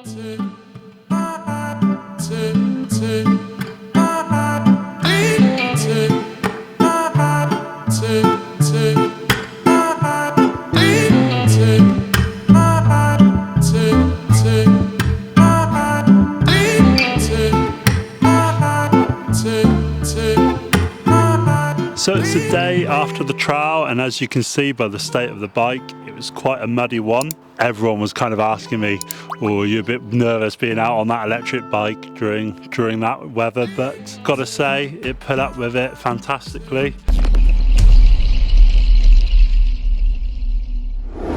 So it's the day after the trial, and as you can see by the state of the bike, it was quite a muddy one. Everyone was kind of asking me, oh, you're a bit nervous being out on that electric bike during that weather, but gotta say, it put up with it fantastically.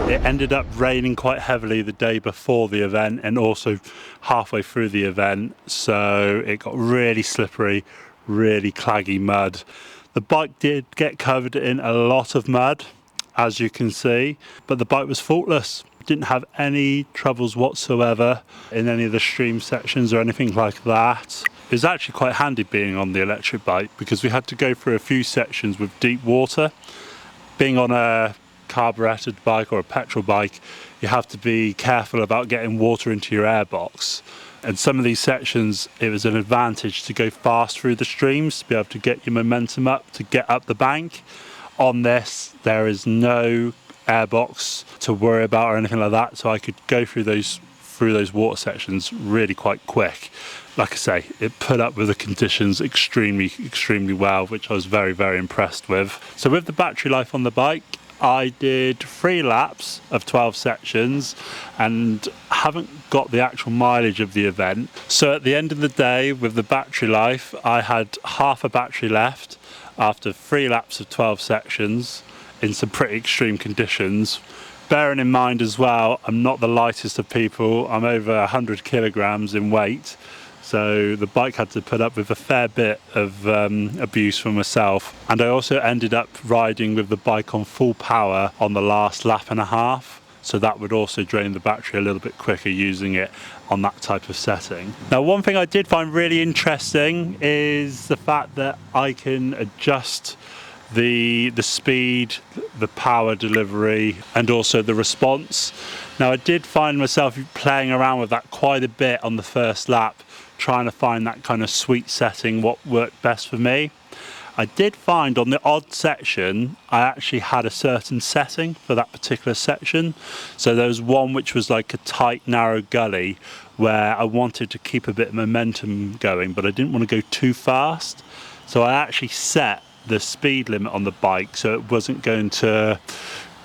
It ended up raining quite heavily the day before the event and also halfway through the event, so it got really slippery, really claggy mud. The bike did get covered in a lot of mud, as you can see, but the bike was faultless. Didn't have any troubles whatsoever in any of the stream sections or anything like that. It was actually quite handy being on the electric bike because we had to go through a few sections with deep water. Being on a carburetted bike or a petrol bike, you have to be careful about getting water into your airbox. And some of these sections, it was an advantage to go fast through the streams to be able to get your momentum up, to get up the bank. On this, there is no airbox to worry about or anything like that, so I could go through those water sections really quite quick. Like I say, it put up with the conditions extremely well, which I was very impressed with. So with the battery life on the bike, I did 3 laps of 12 sections and haven't got the actual mileage of the event. So at the end of the day, with the battery life, I had half a battery left after 3 laps of 12 sections in some pretty extreme conditions. Bearing in mind as well, I'm not the lightest of people. I'm over 100 kilograms in weight. So the bike had to put up with a fair bit of abuse from myself. And I also ended up riding with the bike on full power on the last lap and a half. So that would also drain the battery a little bit quicker using it on that type of setting. Now, one thing I did find really interesting is the fact that I can adjust the speed, the power delivery, and also the response. Now, I did find myself playing around with that quite a bit on the first lap, trying to find that kind of sweet setting, what worked best for me. I did find on the odd section, I actually had a certain setting for that particular section. So there was one which was like a tight, narrow gully where I wanted to keep a bit of momentum going, but I didn't want to go too fast. So I actually set the speed limit on the bike so it wasn't going to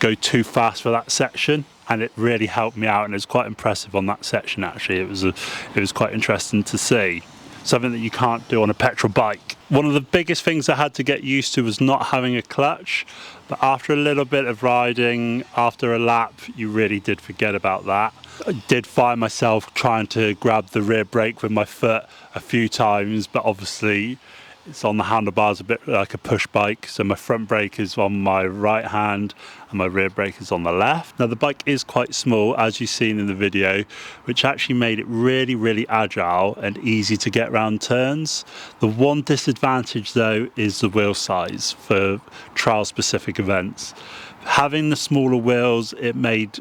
go too fast for that section. And it really helped me out, and it was quite impressive on that section actually. It was quite interesting to see. Something that you can't do on a petrol bike. One of the biggest things I had to get used to was not having a clutch, but after a little bit of riding, after a lap, you really did forget about that. I did find myself trying to grab the rear brake with my foot a few times, but obviously it's on the handlebars a bit like a push bike, so my front brake is on my right hand and my rear brake is on the left. Now the bike is quite small, as you've seen in the video, which actually made it really agile and easy to get around turns. The one disadvantage though is the wheel size for trial specific events. Having the smaller wheels, it made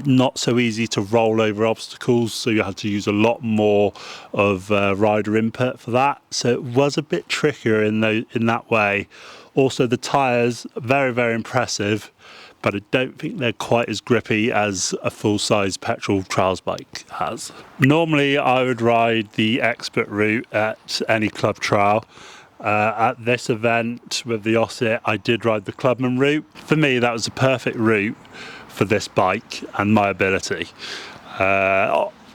not so easy to roll over obstacles, so you had to use a lot more of rider input for that, so it was a bit trickier in that way. Also the tyres, very impressive, but I don't think they're quite as grippy as a full-size petrol trials bike has. Normally I would ride the expert route at any club trial. At this event with the Oset, I did ride the clubman route. For me, that was the perfect route for this bike and my ability.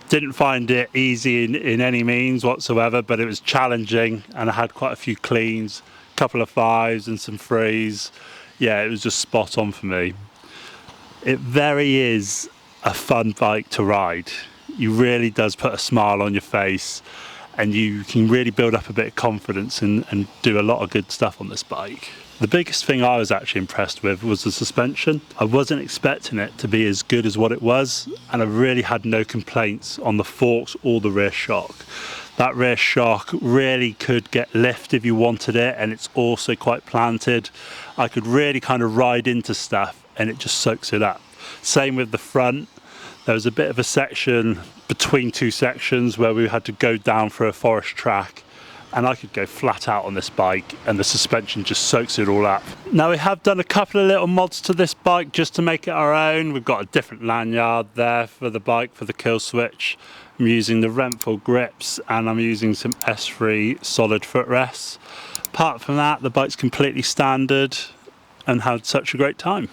Didn't find it easy in any means whatsoever, but it was challenging, and I had quite a few cleans, a couple of 5s and some 3s. Yeah, it was just spot on for me. It very is a fun bike to ride. It really does put a smile on your face, and you can really build up a bit of confidence and do a lot of good stuff on this bike. The biggest thing I was actually impressed with was the suspension. I wasn't expecting it to be as good as what it was, and I really had no complaints on the forks or the rear shock. That rear shock really could get lift if you wanted it, and it's also quite planted. I could really kind of ride into stuff and it just soaks it up. Same with the front. There was a bit of a section between two sections where we had to go down for a forest track, and I could go flat out on this bike and the suspension just soaks it all up. Now we have done a couple of little mods to this bike just to make it our own. We've got a different lanyard there for the bike, for the kill switch. I'm using the Renthal grips and I'm using some S3 solid footrests. Apart from that, the bike's completely standard and had such a great time.